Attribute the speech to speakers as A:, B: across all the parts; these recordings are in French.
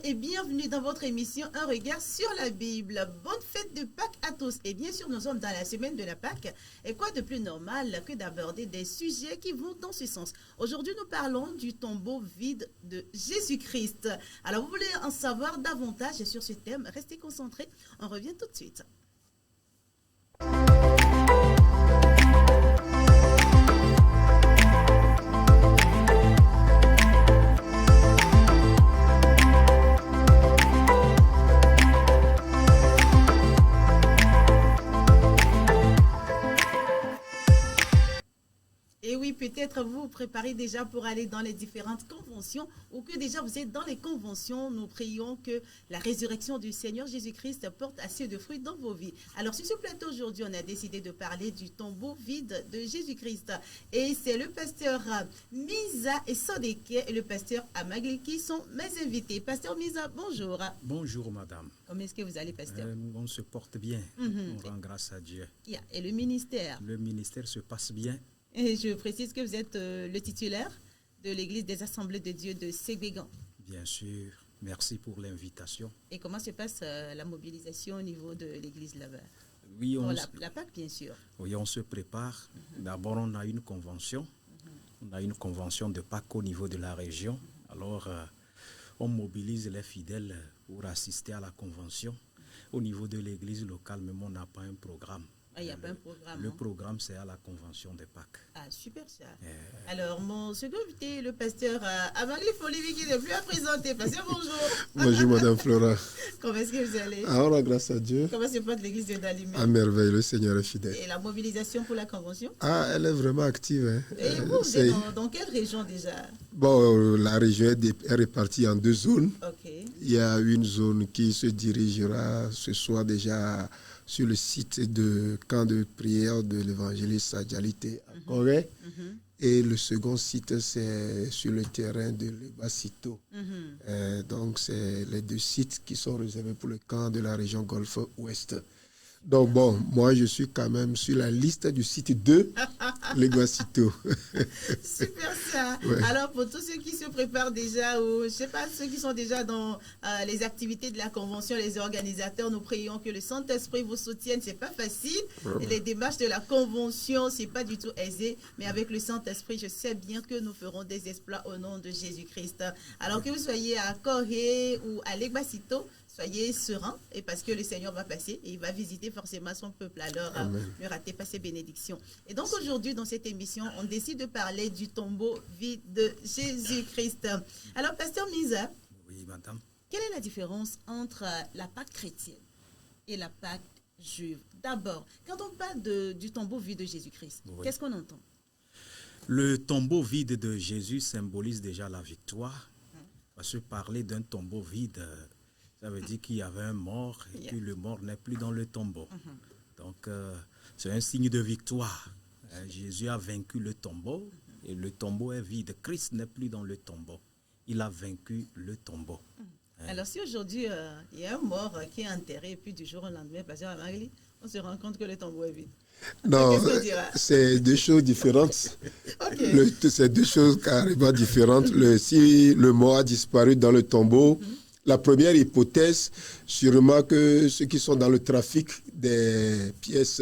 A: et bienvenue dans votre émission Un regard sur la Bible. Bonne fête de Pâques à tous. Et bien sûr, nous sommes dans la semaine de la Pâques. Et quoi de plus normal que d'aborder des sujets qui vont dans ce sens. Aujourd'hui, nous parlons du tombeau vide de Jésus-Christ. Alors, vous voulez en savoir davantage sur ce thème? Restez concentrés. On revient tout de suite. Et oui, peut-être vous vous préparez déjà pour aller dans les différentes conventions ou que déjà vous êtes dans les conventions. Nous prions que la résurrection du Seigneur Jésus-Christ porte assez de fruits dans vos vies. Alors, sur ce plateau aujourd'hui, on a décidé de parler du tombeau vide de Jésus-Christ. Et c'est le pasteur Misa et Sodeke et le pasteur Amagli qui sont mes invités. Pasteur Misa, bonjour.
B: Bonjour, madame.
A: Comment est-ce que vous allez, pasteur?
B: On se porte bien. On rend grâce à Dieu.
A: Et le ministère?
B: Le ministère se passe bien.
A: Et je précise que vous êtes le titulaire de l'Église des Assemblées de Dieu de Ségbegan.
B: Bien sûr. Merci pour l'invitation.
A: Et comment se passe la mobilisation au niveau de l'Église là-bas?
B: Oui,
A: pour la Pâque, bien sûr.
B: Oui, on se prépare. D'abord, on a une convention. On a une convention de Pâques au niveau de la région. Alors, on mobilise les fidèles pour assister à la convention. Au niveau de l'Église locale, même on n'a pas un programme.
A: Il n'y a pas un programme.
B: Le programme, c'est à la convention de Pâques.
A: Ah, super ça. Alors, mon second invité, le pasteur Amagli Folivi, qui n'est plus à présenter. Pasteur, bonjour.
C: Bonjour, Madame Flora.
A: Comment est-ce que vous allez?
C: Alors, grâce à Dieu.
A: Comment se porte l'église de Dalimé?
C: À merveille, le Seigneur est fidèle.
A: Et la mobilisation pour la convention?
C: Ah, elle est vraiment active. Hein.
A: Et vous, vous êtes dans quelle région déjà?
C: Bon, la région est répartie en deux zones.
A: Ok.
C: Il y a une zone qui se dirigera ce soir déjà sur le site de camp de prière de l'évangéliste Adjalite à Corée. Et le second site, c'est sur le terrain de Lebasito. Donc, c'est les deux sites qui sont réservés pour le camp de la région Golfe Ouest. Donc, bon, moi, je suis quand même sur la liste du site 2, Lebasito.
A: Super ça.
C: Ouais.
A: Alors, pour tous ceux qui se préparent déjà, ou je ne sais pas, ceux qui sont déjà dans les activités de la convention, les organisateurs, nous prions que le Saint-Esprit vous soutienne. Ce n'est pas facile. Et les démarches de la convention, ce n'est pas du tout aisé. Mais avec le Saint-Esprit, je sais bien que nous ferons des exploits au nom de Jésus-Christ. Alors que vous soyez à Corée ou à Lebasito, soyez sereins, et parce que le Seigneur va passer et il va visiter forcément son peuple. Alors, ne ratez pas ses bénédictions. Et donc aujourd'hui, dans cette émission, on décide de parler du tombeau vide de Jésus-Christ. Alors, pasteur Misa,
B: Oui, madame.
A: quelle est la différence entre la Pâque chrétienne et la Pâque juive? D'abord, quand on parle du tombeau vide de Jésus-Christ, qu'est-ce qu'on entend?
B: Le tombeau vide de Jésus symbolise déjà la victoire. Parce que parler d'un tombeau vide, ça veut dire qu'il y avait un mort et que le mort n'est plus dans le tombeau. Donc, c'est un signe de victoire. Jésus a vaincu le tombeau et le tombeau est vide. Christ n'est plus dans le tombeau. Il a vaincu le tombeau.
A: Alors, si aujourd'hui, il y a un mort qui est enterré et puis du jour au lendemain, pasteur Amagli, on se rend compte que le tombeau est vide.
C: Non, c'est deux choses différentes. C'est deux choses carrément différentes. Si le mort a disparu dans le tombeau, la première hypothèse, sûrement que ceux qui sont dans le trafic des pièces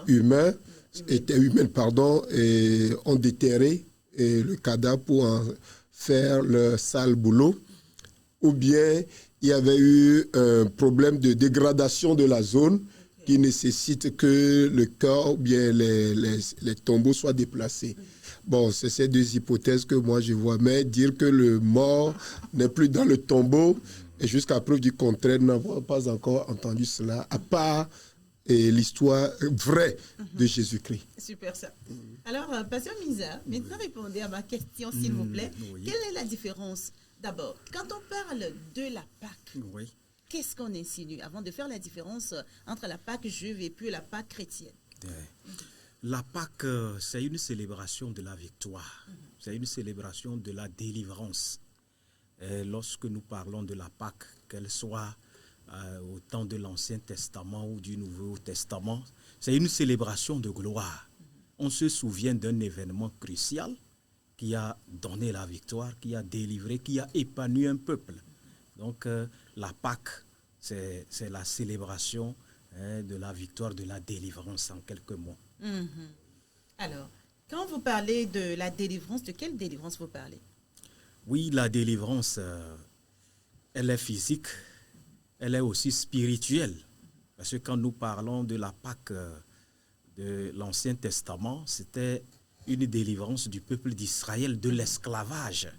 C: humaines, ont déterré le cadavre pour en faire le sale boulot. Ou bien il y avait eu un problème de dégradation de la zone qui nécessite que le corps ou bien les tombeaux soient déplacés. Bon, c'est ces deux hypothèses que moi je vois. Mais dire que le mort n'est plus dans le tombeau, et jusqu'à preuve du contraire, nous n'avons pas encore entendu cela, à part l'histoire vraie de Jésus-Christ.
A: Super ça. Alors, pasteur Misa, maintenant répondez à ma question, s'il vous plaît. Quelle est la différence? D'abord, quand on parle de la Pâque, qu'est-ce qu'on insinue avant de faire la différence entre la Pâque juive et puis la Pâque chrétienne?
B: La Pâque, c'est une célébration de la victoire. C'est une célébration de la délivrance. Et lorsque nous parlons de la Pâque, qu'elle soit au temps de l'Ancien Testament ou du Nouveau Testament, c'est une célébration de gloire. On se souvient d'un événement crucial qui a donné la victoire, qui a délivré, qui a épanoui un peuple. Donc, la Pâque, c'est la célébration de la victoire, de la délivrance, en quelques mots.
A: Alors, quand vous parlez de la délivrance, de quelle délivrance vous parlez?
B: Oui, la délivrance, elle est physique, elle est aussi spirituelle. Parce que quand nous parlons de la Pâque de l'Ancien Testament, c'était une délivrance du peuple d'Israël de l'esclavage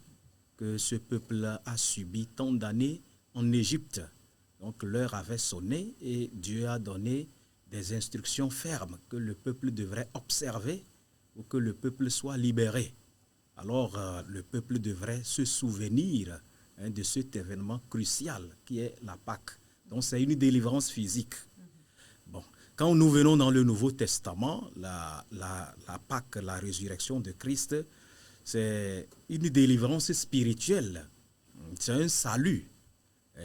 B: que ce peuple a subi tant d'années en Égypte. Donc l'heure avait sonné et Dieu a donné des instructions fermes que le peuple devrait observer pour que le peuple soit libéré. Alors le peuple devrait se souvenir de cet événement crucial qui est la Pâque. Donc c'est une délivrance physique. Bon, quand nous venons dans le Nouveau Testament, la Pâque, la résurrection de Christ, c'est une délivrance spirituelle. C'est un salut.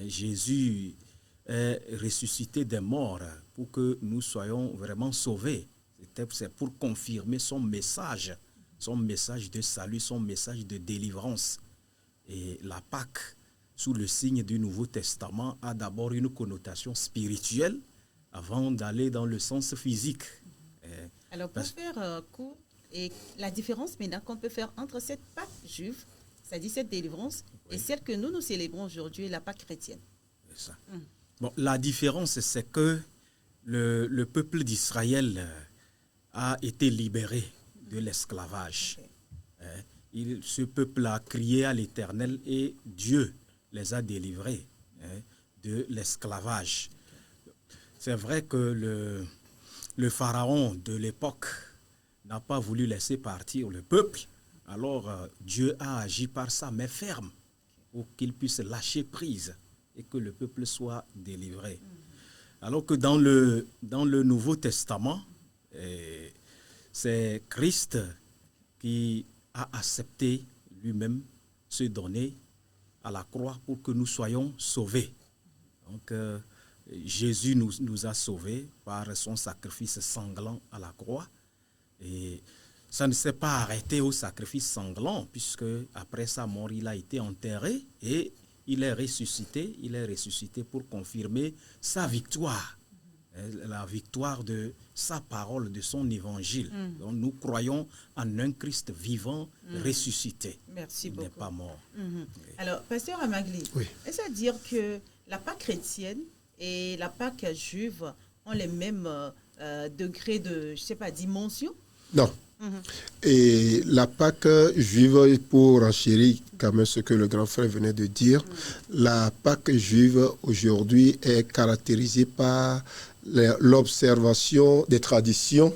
B: Jésus est ressuscité des morts pour que nous soyons vraiment sauvés. C'est pour confirmer son message de salut, son message de délivrance. Et la Pâque, sous le signe du Nouveau Testament, a d'abord une connotation spirituelle avant d'aller dans le sens physique.
A: Alors, pour faire court, et la différence maintenant qu'on peut faire entre cette Pâque juive, c'est-à-dire cette délivrance, et celle que nous célébrons aujourd'hui, la Pâque chrétienne.
B: C'est ça. Bon, la différence, c'est que le peuple d'Israël a été libéré de l'esclavage. Ce peuple a crié à l'Éternel et Dieu les a délivrés de l'esclavage. C'est vrai que le pharaon de l'époque n'a pas voulu laisser partir le peuple. Alors Dieu a agi par sa main ferme pour qu'il puisse lâcher prise et que le peuple soit délivré. Alors que dans le Nouveau Testament, c'est Christ qui a accepté lui-même se donner à la croix pour que nous soyons sauvés. Donc Jésus nous a sauvés par son sacrifice sanglant à la croix. Et ça ne s'est pas arrêté au sacrifice sanglant, puisque après sa mort, il a été enterré et il est ressuscité. Il est ressuscité pour confirmer sa victoire, la victoire de sa parole, de son évangile. Donc nous croyons en un Christ vivant, ressuscité.
A: Merci
B: beaucoup. Il n'est pas mort.
A: Alors, Pasteur Amagli, est-ce à dire que la Pâque chrétienne et la Pâque juive ont les mêmes degrés de, je sais pas, dimension?
C: Non. Et la Pâque juive, pour enchérir quand même ce que le grand frère venait de dire, la Pâque juive aujourd'hui est caractérisée par l'observation des traditions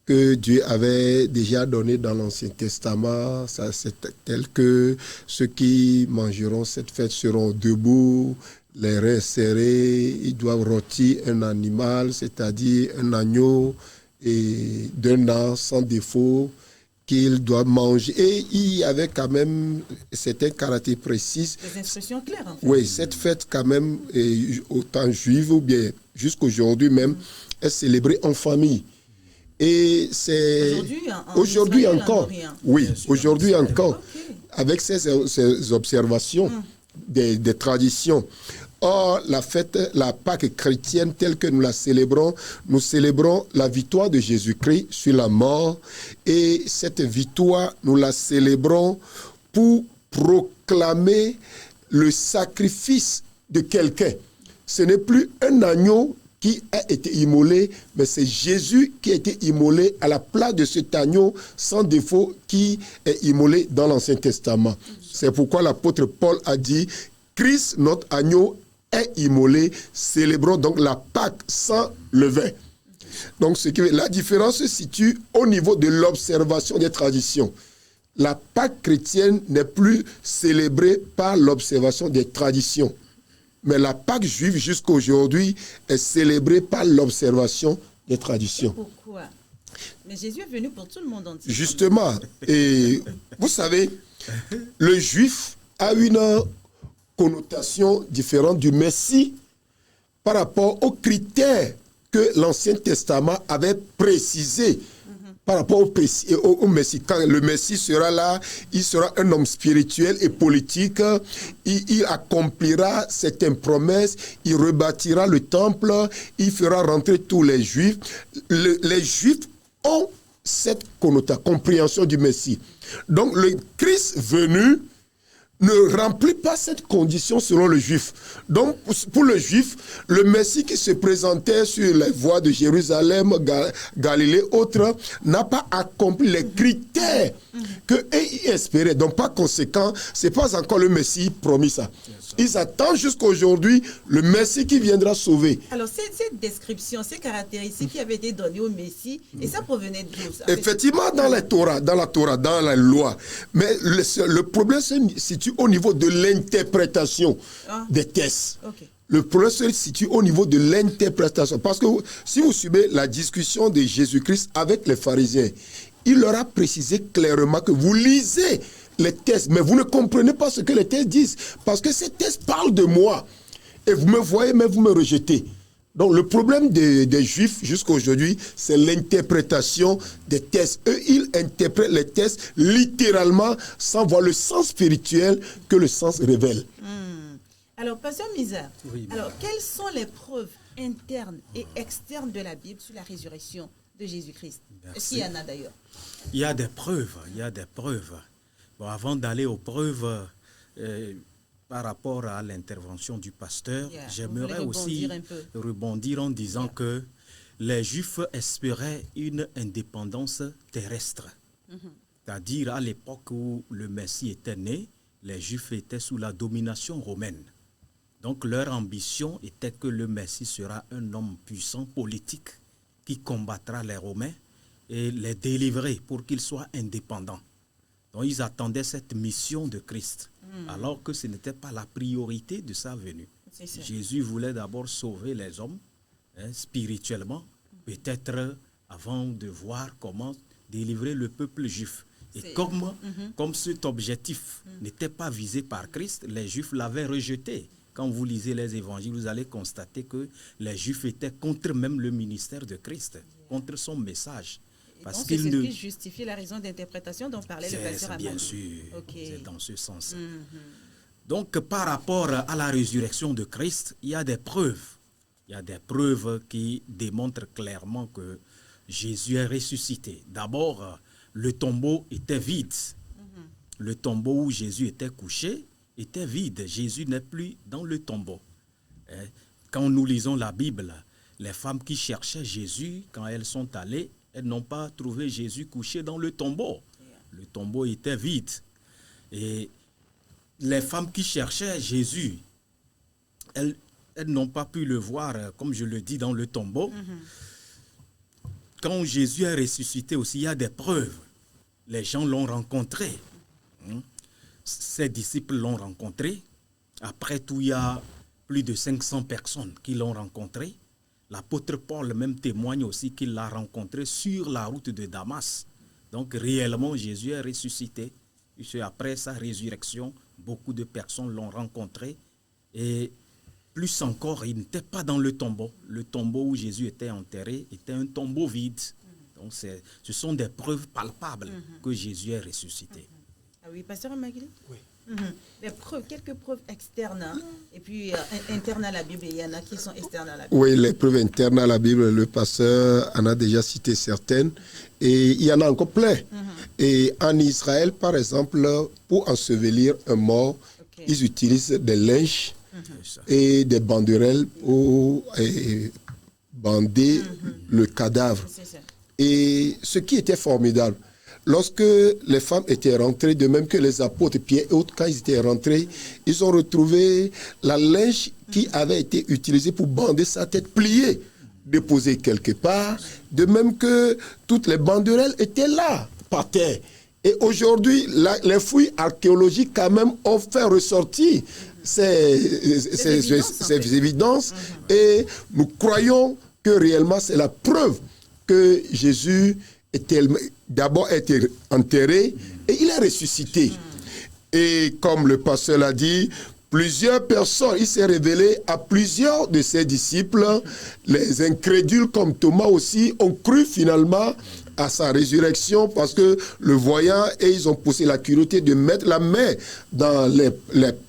C: que Dieu avait déjà données dans l'Ancien Testament. Ça, c'est tel que ceux qui mangeront cette fête seront debout, les reins serrés, ils doivent rôtir un animal, c'est-à-dire un agneau, et d'un an sans défaut qu'ils doivent manger. Et il y avait quand même certains caractères précis.
A: Des instructions claires, en fait.
C: Oui, cette fête quand même, au temps juif ou bien jusqu'aujourd'hui même, est célébrée en famille. Et c'est aujourd'hui encore. Oui, aujourd'hui encore. Avec ces observations des traditions. Or, la fête, la Pâque chrétienne telle que nous la célébrons, nous célébrons la victoire de Jésus-Christ sur la mort. Et cette victoire, nous la célébrons pour proclamer le sacrifice de quelqu'un. Ce n'est plus un agneau qui a été immolé, mais c'est Jésus qui a été immolé à la place de cet agneau sans défaut qui est immolé dans l'Ancien Testament. C'est pourquoi l'apôtre Paul a dit « Christ, notre agneau, est immolé, célébrons donc la Pâque sans levain. » Donc la différence se situe au niveau de l'observation des traditions. La Pâque chrétienne n'est plus célébrée par l'observation des traditions. Mais la Pâque juive jusqu'à aujourd'hui est célébrée par l'observation des traditions.
A: Pourquoi? Mais Jésus est venu pour tout le monde entier.
C: Justement. Et vous savez, le juif a une connotation différente du Messie par rapport aux critères que l'Ancien Testament avait précisés par rapport au Messie. Quand le Messie sera là, il sera un homme spirituel et politique. Il accomplira certaines promesses. Il rebâtira le temple. Il fera rentrer tous les Juifs. Les Juifs ont cette compréhension du Messie. Donc le Christ venu ne remplit pas cette condition selon le Juif. Donc, pour le Juif, le Messie qui se présentait sur les voies de Jérusalem, Galilée, autres, n'a pas accompli les critères qu'eux espéraient. Donc, par conséquent, ce n'est pas encore le Messie promis ça. Ils attendent jusqu'à aujourd'hui le Messie qui viendra sauver.
A: Alors, cette description, ces caractéristiques qui avaient été données au Messie, et ça provenait d'où?
C: Effectivement, dans la Torah, dans la loi. Mais le problème se situe au niveau de l'interprétation des textes. Okay. Le problème se situe au niveau de l'interprétation. Parce que si vous suivez la discussion de Jésus-Christ avec les pharisiens, il leur a précisé clairement que vous lisez les textes, mais vous ne comprenez pas ce que les textes disent. Parce que ces textes parlent de moi. Et vous me voyez, mais vous me rejetez. Donc le problème des Juifs jusqu'à aujourd'hui, c'est l'interprétation des textes. Eux, ils interprètent les textes littéralement sans voir le sens spirituel que le sens révèle.
A: Alors, Pasteur Miza, alors quelles sont les preuves internes et externes de la Bible sur la résurrection de Jésus-Christ? Est-ce qu'il y en a d'ailleurs?
B: Il y a des preuves, Bon, avant d'aller aux preuves, par rapport à l'intervention du pasteur, j'aimerais aussi rebondir en disant que les Juifs espéraient une indépendance terrestre. C'est-à-dire, à l'époque où le Messie était né, les Juifs étaient sous la domination romaine. Donc, leur ambition était que le Messie sera un homme puissant, politique, qui combattra les Romains et les délivrer pour qu'ils soient indépendants. Donc, ils attendaient cette mission de Christ, alors que ce n'était pas la priorité de sa venue. Jésus voulait d'abord sauver les hommes spirituellement, peut-être avant de voir comment délivrer le peuple juif. Et comme cet objectif n'était pas visé par Christ, les Juifs l'avaient rejeté. Quand vous lisez les évangiles, vous allez constater que les Juifs étaient contre même le ministère de Christ, contre son message.
A: Parce c'est ce qui justifie la raison d'interprétation dont parlait le pasteur Amadou.
B: Bien sûr, c'est dans ce sens. Donc, par rapport à la résurrection de Christ, il y a des preuves. Il y a des preuves qui démontrent clairement que Jésus est ressuscité. D'abord, le tombeau était vide. Le tombeau où Jésus était couché était vide. Jésus n'est plus dans le tombeau. Quand nous lisons la Bible, les femmes qui cherchaient Jésus, quand elles sont allées, elles n'ont pas trouvé Jésus couché dans le tombeau. Le tombeau était vide. Et les femmes qui cherchaient Jésus, elles n'ont pas pu le voir, comme je le dis, dans le tombeau. Quand Jésus est ressuscité aussi, il y a des preuves. Les gens l'ont rencontré. Ses disciples l'ont rencontré. Après tout, il y a plus de 500 personnes qui l'ont rencontré. L'apôtre Paul même témoigne aussi qu'il l'a rencontré sur la route de Damas. Donc réellement, Jésus est ressuscité. Et après sa résurrection, beaucoup de personnes l'ont rencontré. Et plus encore, il n'était pas dans le tombeau. Le tombeau où Jésus était enterré était un tombeau vide. Donc ce sont des preuves palpables que Jésus est ressuscité.
A: Ah oui, pasteur Magli?
D: Oui.
A: Des preuves, quelques preuves externes et puis internes à la Bible, il y en a qui sont externes à la Bible.
C: Oui, les preuves internes à la Bible, le pasteur en a déjà cité certaines et il y en a encore plein. Et en Israël, par exemple, pour ensevelir un mort, ils utilisent des linges et des banderelles pour bander le cadavre. Et ce qui était formidable, lorsque les femmes étaient rentrées, de même que les apôtres, Pierre et autres, quand ils étaient rentrés, ils ont retrouvé la linge qui avait été utilisée pour bander sa tête pliée, déposée quelque part, de même que toutes les banderelles étaient là, par terre. Et aujourd'hui, les fouilles archéologiques quand même ont fait ressortir ces évidences et nous croyons que réellement c'est la preuve que Jésus d'abord été enterré et il est ressuscité. Et comme le pasteur l'a dit, plusieurs personnes, il s'est révélé à plusieurs de ses disciples. Les incrédules comme Thomas aussi ont cru finalement à sa résurrection parce que le voyant, et ils ont poussé la curiosité de mettre la main dans les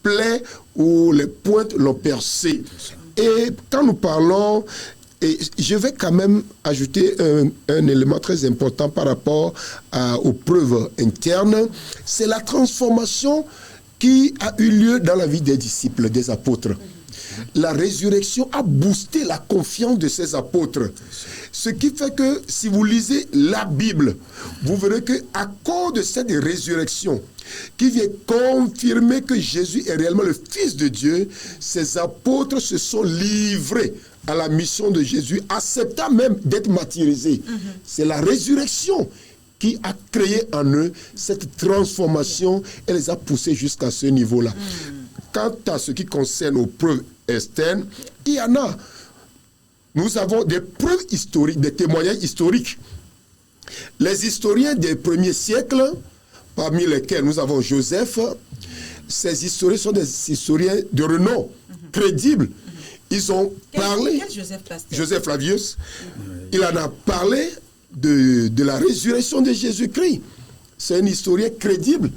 C: plaies où les pointes l'ont percé. Et quand nous parlons, et je vais quand même ajouter un élément très important par rapport aux preuves internes, c'est la transformation qui a eu lieu dans la vie des disciples, des apôtres. La résurrection a boosté la confiance de ces apôtres. Ce qui fait que si vous lisez la Bible, vous verrez qu'à cause de cette résurrection qui vient confirmer que Jésus est réellement le Fils de Dieu, ces apôtres se sont livrés à la mission de Jésus, acceptant même d'être martyrisés. C'est la résurrection qui a créé en eux cette transformation et les a poussés jusqu'à ce niveau-là. Quant à ce qui concerne aux preuves externes, il y en a. Nous avons des preuves historiques, des témoignages historiques. Les historiens des premiers siècles, parmi lesquels nous avons Joseph, ces historiens sont des historiens de renom, crédibles. Ils ont parlé,
A: quel Joseph Pasteur?
C: Joseph Flavius, il en a parlé de la résurrection de Jésus-Christ. C'est un historien crédible.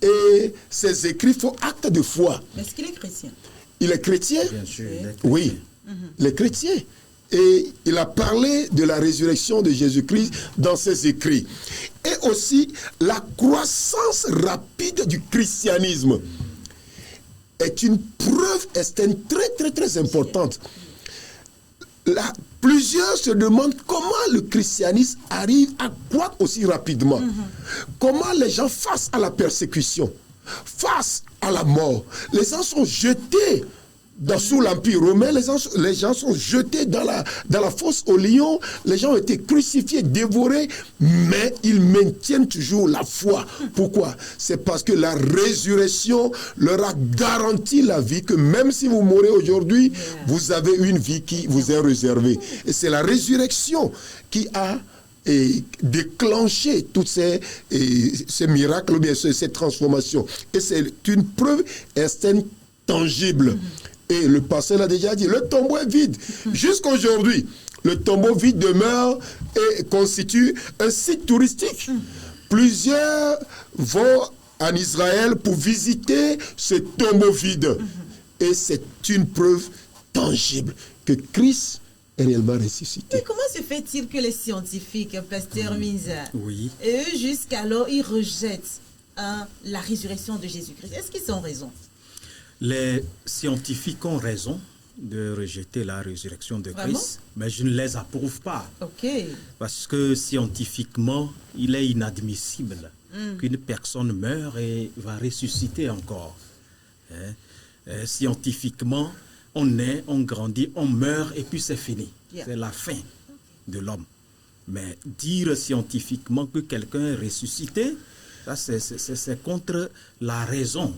C: Et ses écrits font acte de foi.
A: Est-ce qu'il est chrétien?
C: Il est chrétien?
B: Bien sûr, il est chrétien.
C: Oui, il est chrétien. Et il a parlé de la résurrection de Jésus-Christ dans ses écrits. Et aussi, la croissance rapide du christianisme est une preuve externe très importante. Là, plusieurs se demandent comment le christianisme arrive à croître aussi rapidement. Comment les gens face à la persécution, face à la mort, les gens sont jetés sous l'Empire romain, les gens sont jetés dans la fosse aux lions, les gens ont été crucifiés, dévorés, mais ils maintiennent toujours la foi. Pourquoi? C'est parce que la résurrection leur a garanti la vie, que même si vous mourrez aujourd'hui, vous avez une vie qui vous est réservée. Et c'est la résurrection qui a déclenché tous ces miracles, ou bien ces transformations. Et c'est une preuve externe tangible. Et le pasteur l'a déjà dit, le tombeau est vide. Jusqu'à aujourd'hui, le tombeau vide demeure et constitue un site touristique. Plusieurs vont en Israël pour visiter ce tombeau vide. Et c'est une preuve tangible que Christ est réellement ressuscité.
A: Mais comment se fait-il que les scientifiques, pasteur Minza,
B: Oui.
A: eux, jusqu'alors, ils rejettent la résurrection de Jésus-Christ? Est-ce qu'ils ont raison?
B: Les scientifiques ont raison de rejeter la résurrection de Christ, mais je ne les approuve pas.
A: Ok.
B: Parce que scientifiquement, il est inadmissible qu'une personne meure et va ressusciter encore. Scientifiquement, on naît, on grandit, on meurt et puis c'est fini. C'est la fin de l'homme. Mais dire scientifiquement que quelqu'un est ressuscité, ça c'est contre la raison.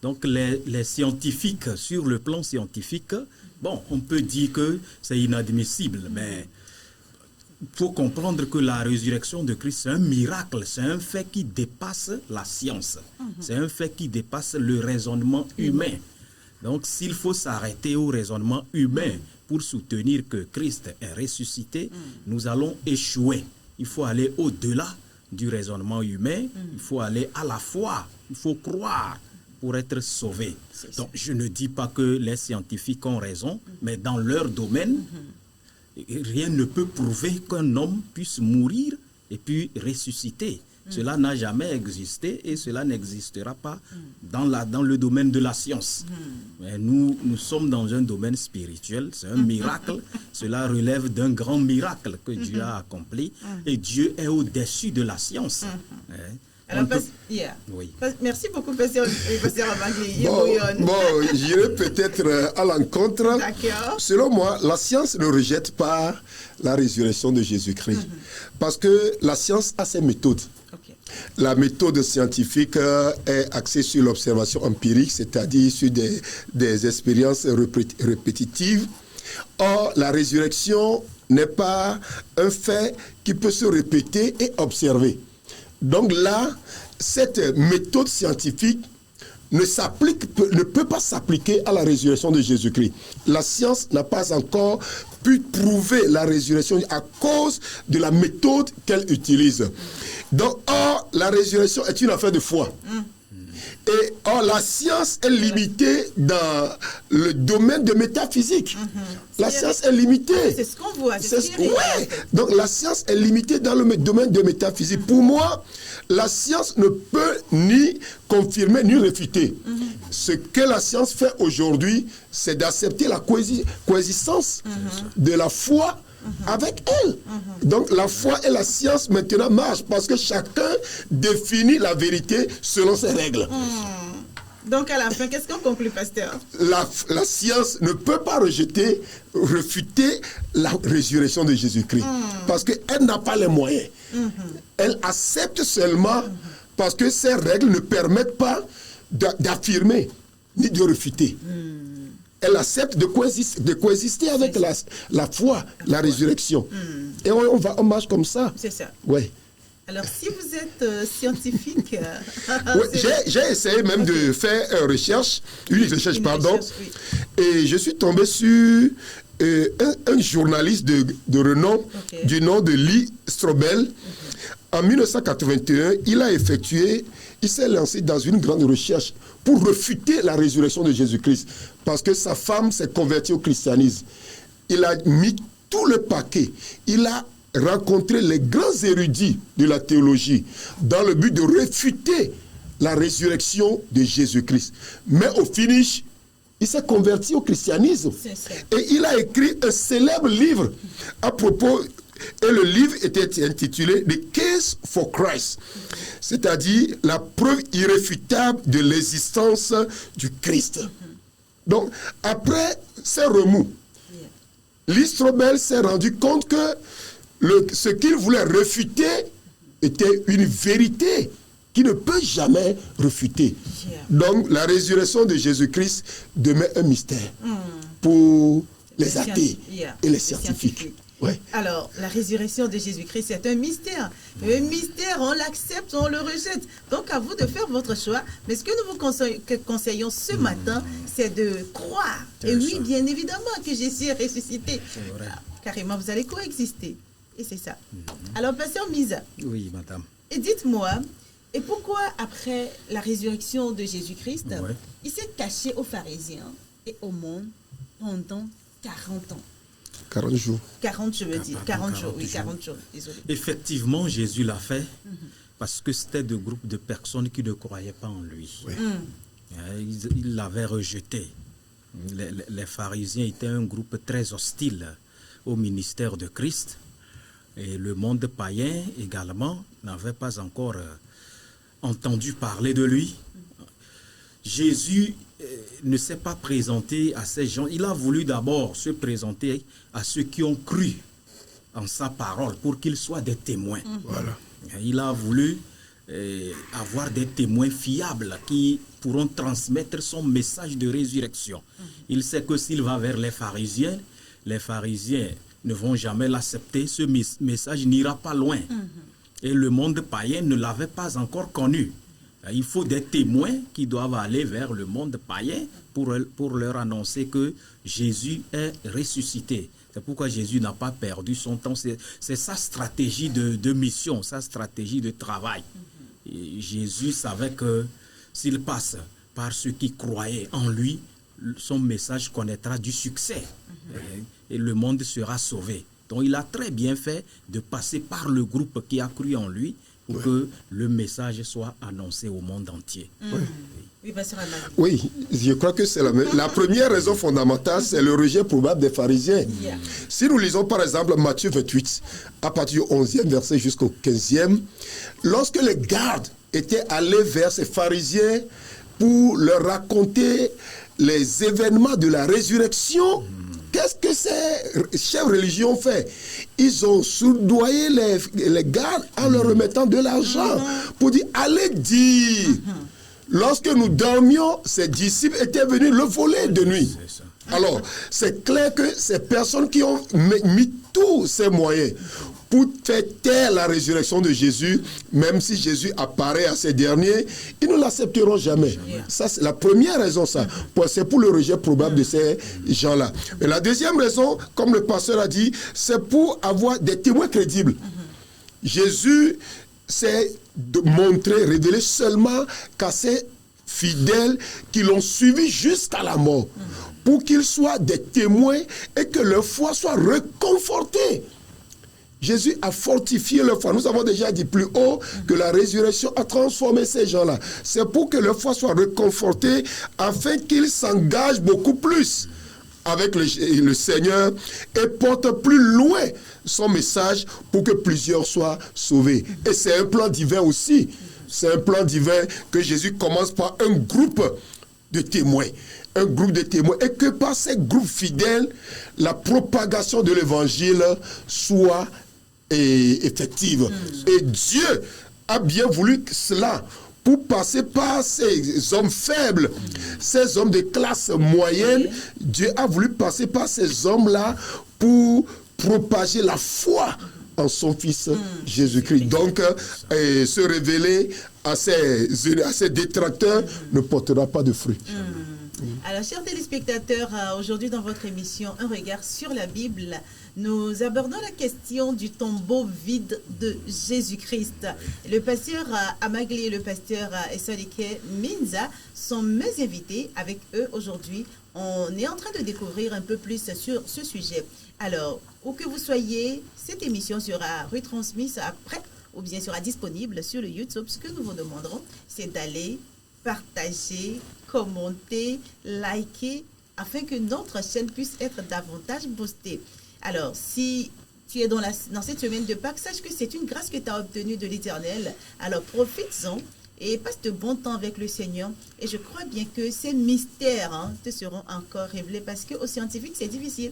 B: Donc les scientifiques, sur le plan scientifique, bon, on peut dire que c'est inadmissible, mais il faut comprendre que la résurrection de Christ, c'est un miracle, c'est un fait qui dépasse la science, c'est un fait qui dépasse le raisonnement humain. Donc s'il faut s'arrêter au raisonnement humain pour soutenir que Christ est ressuscité, nous allons échouer. Il faut aller au-delà du raisonnement humain, il faut aller à la foi, il faut croire pour être sauvé. Donc, je ne dis pas que les scientifiques ont raison, mais dans leur domaine, rien ne peut prouver qu'un homme puisse mourir et puis ressusciter. Cela n'a jamais existé et cela n'existera pas dans le domaine de la science. Mais nous sommes dans un domaine spirituel, c'est un miracle. Cela relève d'un grand miracle que Dieu a accompli et Dieu est au-dessus de la science.
A: Alors,
C: Oui.
A: Merci beaucoup, pasteur Amagli.
C: Bon, j'irai peut-être à l'encontre.
A: D'accord.
C: Selon moi, la science ne rejette pas la résurrection de Jésus-Christ. Parce que la science a ses méthodes.
A: Okay.
C: La méthode scientifique est axée sur l'observation empirique, c'est-à-dire sur des expériences répétitives. Or, la résurrection n'est pas un fait qui peut se répéter et observer. Donc là, cette méthode scientifique ne peut pas s'appliquer à la résurrection de Jésus-Christ. La science n'a pas encore pu prouver la résurrection à cause de la méthode qu'elle utilise. Donc, or, la résurrection est une affaire de foi. Et or, la science est limitée dans le domaine de métaphysique. La science est limitée.
A: C'est ce qu'on voit.
C: Ouais. Donc, la science est limitée dans le domaine de métaphysique. Pour moi, la science ne peut ni confirmer ni réfuter. Ce que la science fait aujourd'hui, c'est d'accepter la coexistence de la foi avec elle. Donc la foi et la science maintenant marchent parce que chacun définit la vérité selon ses règles.
A: Donc à la fin, qu'est-ce qu'on conclut, pasteur?
C: La science ne peut pas refuter la résurrection de Jésus-Christ parce qu'elle n'a pas les moyens. Elle accepte seulement parce que ces règles ne permettent pas d'affirmer ni de refuter. Elle accepte de coexister avec la foi, la résurrection. Et on marche comme ça.
A: C'est ça.
C: Ouais.
A: Alors, si vous êtes scientifique...
C: j'ai essayé même de faire une recherche, et je suis tombé sur un journaliste de renom du nom de Lee Strobel. En 1981, il s'est lancé dans une grande recherche pour refuter la résurrection de Jésus-Christ. Parce que sa femme s'est convertie au christianisme. Il a mis tout le paquet. Il a rencontré les grands érudits de la théologie dans le but de réfuter la résurrection de Jésus-Christ. Mais au finish, il s'est converti au christianisme. Et il a écrit un célèbre livre à propos... Et le livre était intitulé « The Case for Christ », c'est-à-dire la preuve irréfutable de l'existence du Christ. Donc, après ces remous, Lee Strobel s'est rendu compte que ce qu'il voulait réfuter était une vérité qui ne peut jamais refuter. Donc, la résurrection de Jésus-Christ demeure un mystère pour les athées et les scientifiques. Ouais.
A: Alors, la résurrection de Jésus-Christ, c'est un mystère. Un mystère, on l'accepte, on le rejette. Donc, à vous de faire votre choix. Mais ce que nous vous conseillons ce matin, c'est de croire. Et oui, bien évidemment que Jésus est ressuscité. Carrément, vous allez coexister. Et c'est ça. Alors, pasteur Misa.
B: Oui, madame.
A: Et dites-moi, et pourquoi, après la résurrection de Jésus-Christ, il s'est caché aux pharisiens et au monde pendant 40 ans?
C: 40 jours.
A: 40, je veux dire. 40 jours, oui, 40 jours. Désolé.
B: Effectivement, Jésus l'a fait parce que c'était des groupes de personnes qui ne croyaient pas en lui. Il l'avait rejeté. Les pharisiens étaient un groupe très hostile au ministère de Christ. Et le monde païen également n'avait pas encore entendu parler de lui. Jésus ne s'est pas présenté à ces gens. Il a voulu d'abord se présenter à ceux qui ont cru en sa parole pour qu'ils soient des témoins.
C: Voilà.
B: Il a voulu avoir des témoins fiables qui pourront transmettre son message de résurrection. Il sait que s'il va vers les pharisiens ne vont jamais l'accepter. Ce message n'ira pas loin. Et le monde païen ne l'avait pas encore connu. Il faut des témoins qui doivent aller vers le monde païen pour leur annoncer que Jésus est ressuscité. C'est pourquoi Jésus n'a pas perdu son temps. C'est sa stratégie de mission, sa stratégie de travail. Et Jésus savait que s'il passe par ceux qui croyaient en lui, son message connaîtra du succès. Et le monde sera sauvé. Donc il a très bien fait de passer par le groupe qui a cru en lui pour que le message soit annoncé au monde entier.
C: Oui, je crois que c'est la première raison fondamentale, c'est le rejet probable des pharisiens. Si nous lisons par exemple Matthieu 28, à partir du 11e verset jusqu'au 15e, lorsque les gardes étaient allés vers ces pharisiens pour leur raconter les événements de la résurrection, qu'est-ce que ces chefs religieux ont fait? Ils ont soudoyé les gardes en leur remettant de l'argent pour dire, allez dire, lorsque nous dormions, ces disciples étaient venus le voler de nuit. Alors, c'est clair que ces personnes qui ont mis tous ces moyens pour faire taire la résurrection de Jésus, même si Jésus apparaît à ces derniers, ils ne l'accepteront jamais. Ça, c'est la première raison, ça. C'est pour le rejet probable de ces gens-là. Et la deuxième raison, comme le pasteur a dit, c'est pour avoir des témoins crédibles. Jésus s'est montré, révélé seulement qu'à ces fidèles qui l'ont suivi jusqu'à la mort, pour qu'ils soient des témoins et que leur foi soit réconfortée. Jésus a fortifié leur foi. Nous avons déjà dit plus haut que la résurrection a transformé ces gens-là. C'est pour que leur foi soit réconfortée afin qu'ils s'engagent beaucoup plus avec le Seigneur et portent plus loin son message pour que plusieurs soient sauvés. Et c'est un plan divin aussi. C'est un plan divin que Jésus commence par un groupe de témoins. Un groupe de témoins. Et que par ces groupes fidèles, la propagation de l'évangile soit effective. Et Dieu a bien voulu cela pour passer par ces hommes faibles, ces hommes de classe moyenne. Dieu a voulu passer par ces hommes-là pour propager la foi en son Fils Jésus-Christ. Donc, se révéler à ces détracteurs ne portera pas de fruits.
A: Alors, chers téléspectateurs, aujourd'hui dans votre émission Un regard sur la Bible, nous abordons la question du tombeau vide de Jésus-Christ. Le pasteur Amagli et le pasteur Esadike Minza sont mes invités. Avec eux aujourd'hui, on est en train de découvrir un peu plus sur ce sujet. Alors, où que vous soyez, cette émission sera retransmise après ou bien sera disponible sur le YouTube. Ce que nous vous demanderons, c'est d'aller partager, commenter, liker, afin que notre chaîne puisse être davantage boostée. Alors, si tu es dans cette semaine de Pâques, sache que c'est une grâce que tu as obtenue de l'Éternel. Alors, profites-en et passe de bon temps avec le Seigneur. Et je crois bien que ces mystères te seront encore révélés parce qu'aux scientifiques, c'est difficile.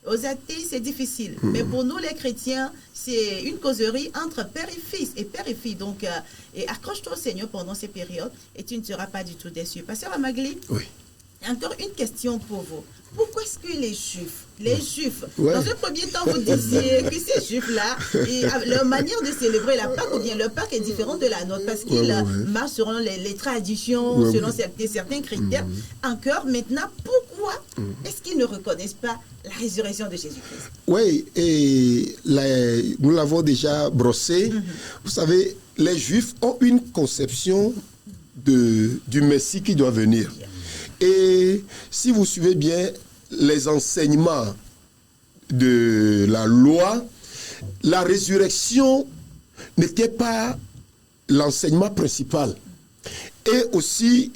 A: Aux athées, c'est difficile. Mais pour nous, les chrétiens, c'est une causerie entre père et fils et père et fille. Donc, et accroche-toi au Seigneur pendant ces périodes et tu ne seras pas du tout déçu. Pasteur Amagli,
C: oui.
A: Encore une question pour vous. Pourquoi est-ce que les Juifs, dans un premier temps, vous disiez que ces Juifs-là, leur manière de célébrer la Pâque, ou bien leur Pâque est différente de la nôtre, parce qu'ils marchent selon les traditions, selon certains critères. Encore maintenant, pourquoi est-ce qu'ils ne reconnaissent pas la résurrection de Jésus-Christ?
C: Oui, et nous l'avons déjà brossé. Vous savez, les Juifs ont une conception du Messie qui doit venir. Et si vous suivez bien les enseignements de la loi, la résurrection n'était pas l'enseignement principal. Et aussi,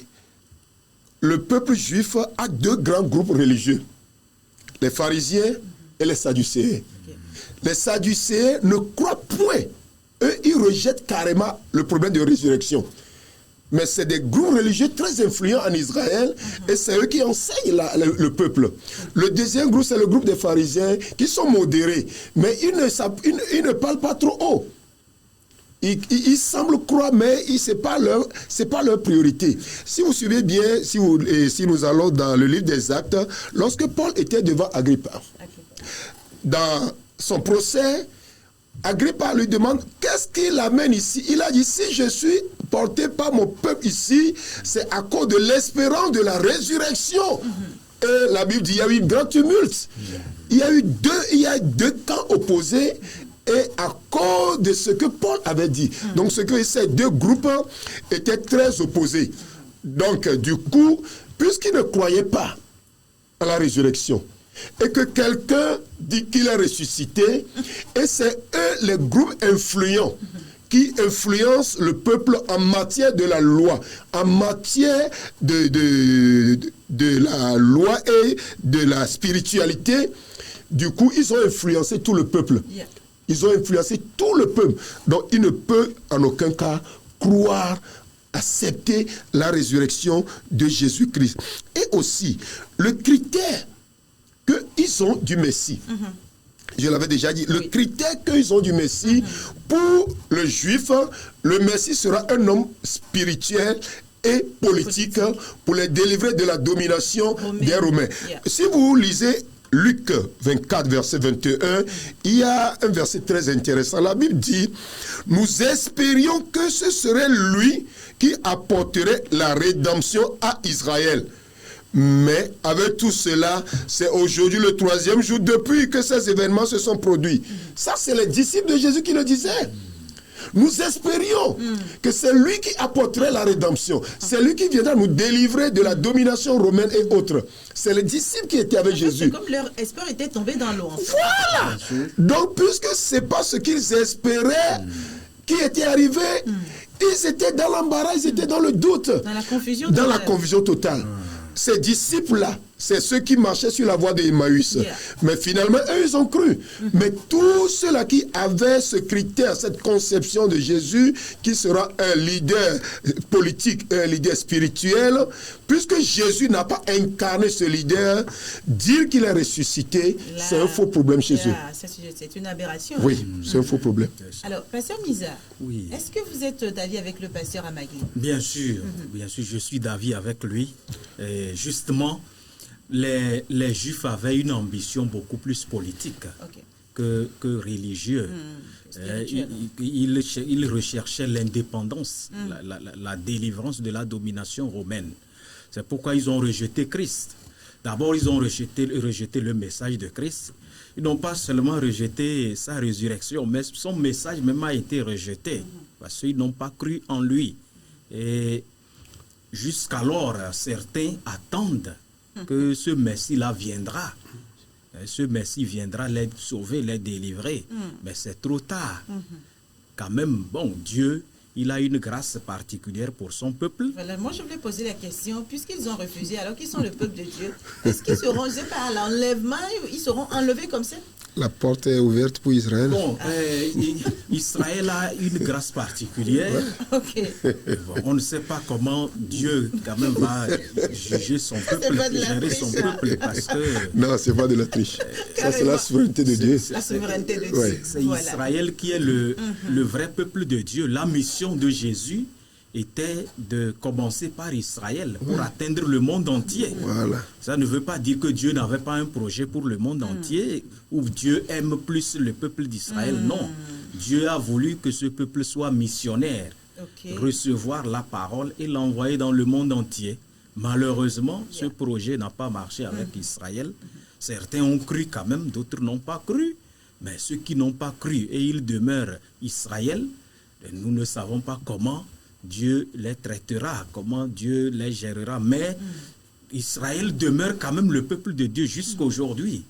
C: le peuple juif a deux grands groupes religieux, les pharisiens et les sadducéens. Les sadducéens ne croient point. Eux, ils rejettent carrément le problème de résurrection. Mais c'est des groupes religieux très influents en Israël et c'est eux qui enseignent le peuple. Le deuxième groupe, c'est le groupe des pharisiens qui sont modérés. Mais ils ne parlent pas trop haut. Ils semblent croire, mais ce n'est pas leur priorité. Si vous suivez bien, si nous allons dans le livre des Actes, lorsque Paul était devant Agrippa, dans son procès, Agrippa lui demande qu'est-ce qui l'amène ici. Il a dit, si je suis porté par mon peuple ici, c'est à cause de l'espérance de la résurrection. Et la Bible dit, il y a eu un grand tumulte. Il y a deux camps opposés et à cause de ce que Paul avait dit. Donc ces deux groupes étaient très opposés. Donc du coup, puisqu'ils ne croyaient pas à la résurrection, et que quelqu'un dit qu'il est ressuscité, et c'est eux les groupes influents qui influencent le peuple en matière de la loi, en matière de la loi et de la spiritualité. Du coup, ils ont influencé tout le peuple. Ils ont influencé tout le peuple. Donc, ils ne peuvent en aucun cas croire, accepter la résurrection de Jésus-Christ. Et aussi, le critère qu'ils ont du Messie. Je l'avais déjà dit, le critère qu'ils ont du Messie, pour le juif, le Messie sera un homme spirituel et politique pour les délivrer de la domination des Romains. Si vous lisez Luc 24, verset 21, il y a un verset très intéressant. La Bible dit, nous espérions que ce serait lui qui apporterait la rédemption à Israël. Mais avec tout cela, c'est aujourd'hui le 3e jour depuis que ces événements se sont produits. Ça, c'est les disciples de Jésus qui le disaient. Nous espérions que c'est lui qui apporterait la rédemption. C'est lui qui viendra nous délivrer de la domination romaine et autres. C'est les disciples qui étaient avec Jésus.
A: C'est comme leur espoir était tombé dans l'eau.
C: Voilà. Donc, puisque ce n'est pas ce qu'ils espéraient qui était arrivé, ils étaient dans l'embarras, ils étaient dans le doute.
A: Dans la confusion
C: Dans
A: totale.
C: la confusion totale. Ces disciples-là, c'est ceux qui marchaient sur la voie de Emmaüs. Mais finalement, eux, ils ont cru. Mais tous ceux-là qui avaient ce critère, cette conception de Jésus, qui sera un leader politique, un leader spirituel, puisque Jésus n'a pas incarné ce leader, dire qu'il est ressuscité, c'est un faux problème chez eux.
A: C'est une aberration.
C: Oui, c'est un faux problème.
A: Alors, pasteur Miza,
B: Oui.
A: est-ce que vous êtes d'avis avec le pasteur Amagli?
B: Bien sûr, je suis d'avis avec lui. Et justement, les Juifs avaient une ambition beaucoup plus politique que religieuse. Ils recherchaient l'indépendance, la délivrance de la domination romaine. C'est pourquoi ils ont rejeté Christ. D'abord, ils ont rejeté le message de Christ. Ils n'ont pas seulement rejeté sa résurrection, mais son message même a été rejeté parce qu'ils n'ont pas cru en lui. Et jusqu'alors, certains attendent que ce Messie-là viendra. Ce Messie viendra les sauver, les délivrer. Mais c'est trop tard. Quand même, bon, Dieu, il a une grâce particulière pour son peuple.
A: Voilà, moi je voulais poser la question, puisqu'ils ont refusé, alors qu'ils sont le peuple de Dieu, est-ce qu'ils seront, je ne sais pas, à l'enlèvement, ils seront enlevés comme ça?
C: La porte est ouverte pour Israël.
B: Bon, Israël a une grâce particulière. Bon, on ne sait pas comment Dieu quand même va juger son peuple, gérer son peuple, parce que...
C: Non, c'est pas de la triche. Ça, c'est la souveraineté de Dieu.
A: La souveraineté de Dieu.
C: Ouais.
B: C'est Israël qui est le vrai peuple de Dieu. La mission de Jésus était de commencer par Israël pour atteindre le monde entier.
C: Voilà.
B: Ça ne veut pas dire que Dieu n'avait pas un projet pour le monde entier, ou Dieu aime plus le peuple d'Israël. Non. Dieu a voulu que ce peuple soit missionnaire, recevoir la parole et l'envoyer dans le monde entier. Malheureusement, ce projet n'a pas marché avec Israël. Certains ont cru quand même, d'autres n'ont pas cru. Mais ceux qui n'ont pas cru et ils demeurent Israël, nous ne savons pas comment Dieu les traitera, comment Dieu les gérera. Mais Israël demeure quand même le peuple de Dieu jusqu'aujourd'hui.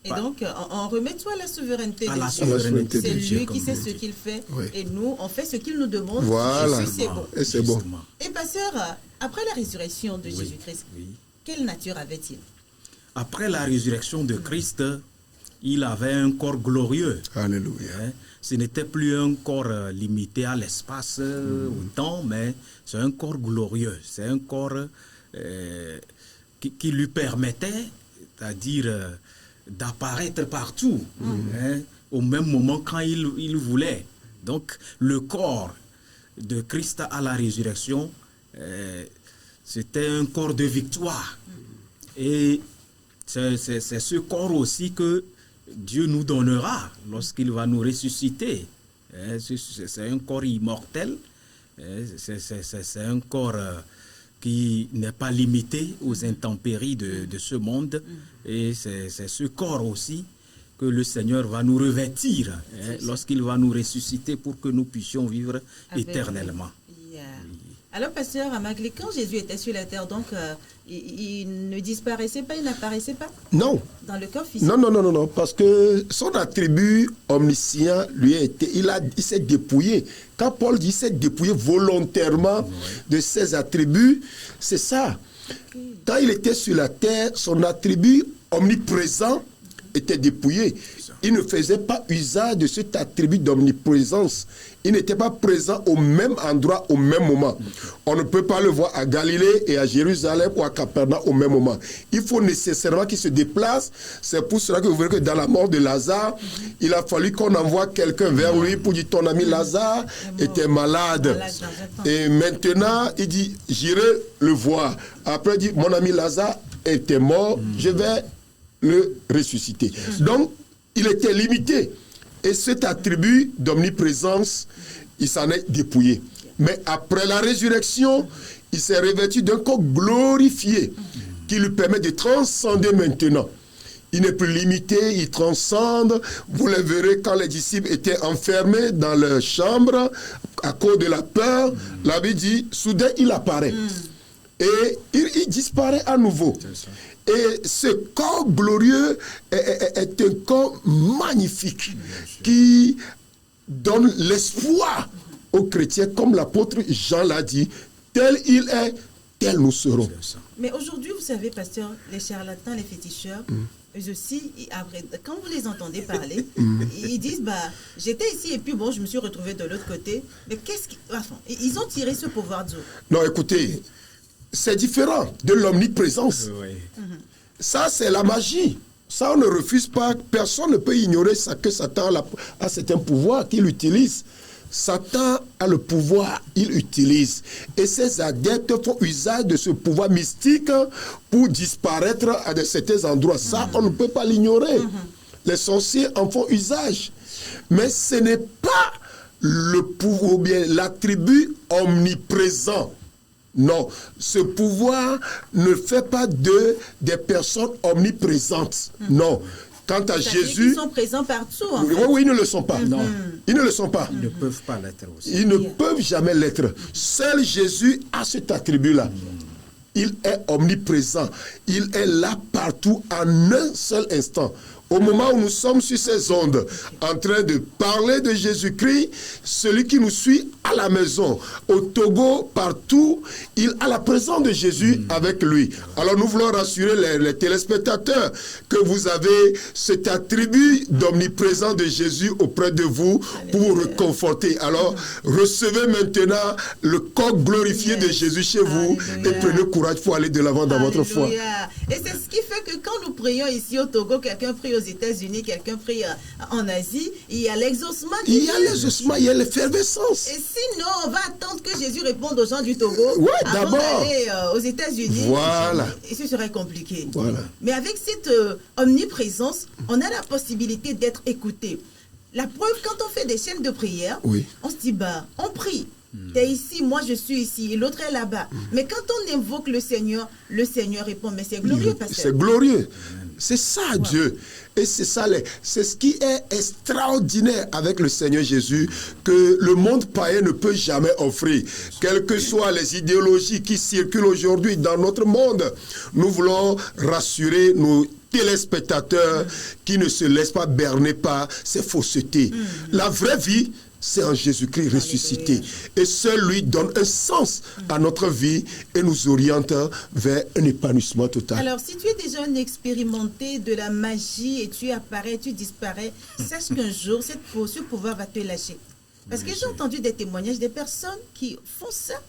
A: Et donc, on remet tout à la souveraineté
B: de Dieu.
A: C'est lui qui sait ce qu'il fait. Et nous, on fait ce qu'il nous demande.
C: Voilà.
A: Jésus, c'est bon.
C: Et c'est bon.
A: Et pasteur, après la résurrection de Jésus-Christ, quelle nature avait-il? Après la résurrection de Christ,
B: il avait un corps glorieux.
C: Alléluia.
B: Ce n'était plus un corps limité à l'espace, au temps, mais c'est un corps glorieux. C'est un corps qui lui permettait, c'est-à-dire d'apparaître partout, au même moment quand il voulait. Donc, le corps de Christ à la résurrection, c'était un corps de victoire. Et c'est ce corps aussi que Dieu nous donnera lorsqu'il va nous ressusciter. C'est un corps immortel, c'est un corps qui n'est pas limité aux intempéries de ce monde. Et c'est ce corps aussi que le Seigneur va nous revêtir lorsqu'il va nous ressusciter pour que nous puissions vivre éternellement.
A: Alors, pasteur Amagli, quand Jésus était sur la terre, donc, il ne disparaissait pas, il n'apparaissait pas?
C: Non.
A: Dans le corps physique?
C: Non, parce que son attribut omniscient lui a été, il s'est dépouillé. Quand Paul dit qu'il s'est dépouillé volontairement de ses attributs, c'est ça. Quand il était sur la terre, son attribut omniprésent était dépouillé. Il ne faisait pas usage de cet attribut d'omniprésence. Il n'était pas présent au même endroit, au même moment. On ne peut pas le voir à Galilée et à Jérusalem ou à Capernaum au même moment. Il faut nécessairement qu'il se déplace. C'est pour cela que vous verrez que dans la mort de Lazare, il a fallu qu'on envoie quelqu'un vers lui pour dire ton ami Lazare était malade. Et maintenant, il dit, j'irai le voir. Après, il dit, mon ami Lazare était mort, je vais le ressusciter. Donc, il était limité. Et cet attribut d'omniprésence, il s'en est dépouillé. Mais après la résurrection, il s'est revêtu d'un corps glorifié qui lui permet de transcender maintenant. Il n'est plus limité, il transcende. Vous le verrez quand les disciples étaient enfermés dans leur chambre à cause de la peur. La Bible dit, soudain il apparaît. Et il disparaît à nouveau. Et ce corps glorieux est un corps magnifique qui donne l'espoir aux chrétiens, comme l'apôtre Jean l'a dit, tel il est, tel nous serons.
A: Mais aujourd'hui, vous savez, pasteur, les charlatans, les féticheurs, eux aussi, après, quand vous les entendez parler, ils disent, j'étais ici et puis bon, je me suis retrouvé de l'autre côté. Mais qu'est-ce qu'ils... Enfin, ils ont tiré ce pouvoir d'où?
C: Non, écoutez, c'est différent de l'omniprésence. Ça, c'est la magie. Ça, on ne refuse pas. Personne ne peut ignorer ça, que Satan a certains pouvoirs qu'il utilise. Satan a le pouvoir, il utilise. Et ses adeptes font usage de ce pouvoir mystique pour disparaître à certains endroits. Ça, on ne peut pas l'ignorer. Les sorciers en font usage. Mais ce n'est pas le pouvoir, ou bien l'attribut omniprésent. Non, ce pouvoir ne fait pas d'eux des personnes omniprésentes. Non. Quant à Jésus...
A: Ils sont présents partout. En
C: fait. Oui, ils ne le sont pas.
B: Non.
C: Ils ne le sont pas.
B: Ils ne peuvent pas l'être aussi.
C: Ils ne peuvent jamais l'être. Seul Jésus a cet attribut-là. Il est omniprésent. Il est là partout en un seul instant. Au moment où nous sommes sur ces ondes, en train de parler de Jésus-Christ, celui qui nous suit à la maison, au Togo, partout, il a la présence de Jésus avec lui. Alors nous voulons rassurer les téléspectateurs que vous avez cet attribut d'omniprésence de Jésus auprès de vous pour vous réconforter. Alors recevez maintenant le corps glorifié de Jésus chez vous et prenez courage pour aller de l'avant dans votre foi.
A: Et c'est ce qui fait que quand nous prions ici au Togo, quelqu'un prie aux États-Unis, quelqu'un prie en Asie, il y a l'exaucement.
C: Il y a l'exaucement, il y a l'effervescence.
A: Et sinon, on va attendre que Jésus réponde aux gens du Togo avant d'aller aux États-Unis.
C: Voilà.
A: Et ce serait compliqué.
C: Voilà.
A: Mais avec cette omniprésence, on a la possibilité d'être écouté. La preuve, quand on fait des chaînes de prière, on se dit, on prie. T'es ici, moi je suis ici, et l'autre est là-bas. Mais quand on invoque le Seigneur répond. Mais c'est glorieux, pasteur.
C: C'est glorieux. C'est ça, Dieu. Et c'est ça, c'est ce qui est extraordinaire avec le Seigneur Jésus, que le monde païen ne peut jamais offrir. Quelles que soient les idéologies qui circulent aujourd'hui dans notre monde, nous voulons rassurer nos téléspectateurs qui ne se laissent pas berner par ces faussetés. La vraie vie, c'est en Jésus-Christ ressuscité. Et seul lui donne un sens à notre vie et nous oriente vers un épanouissement total.
A: Alors, si tu es déjà un expérimenté de la magie et tu apparais, tu disparais, sache qu'un jour, ce pouvoir va te lâcher. Parce que j'ai entendu des témoignages des personnes qui font ça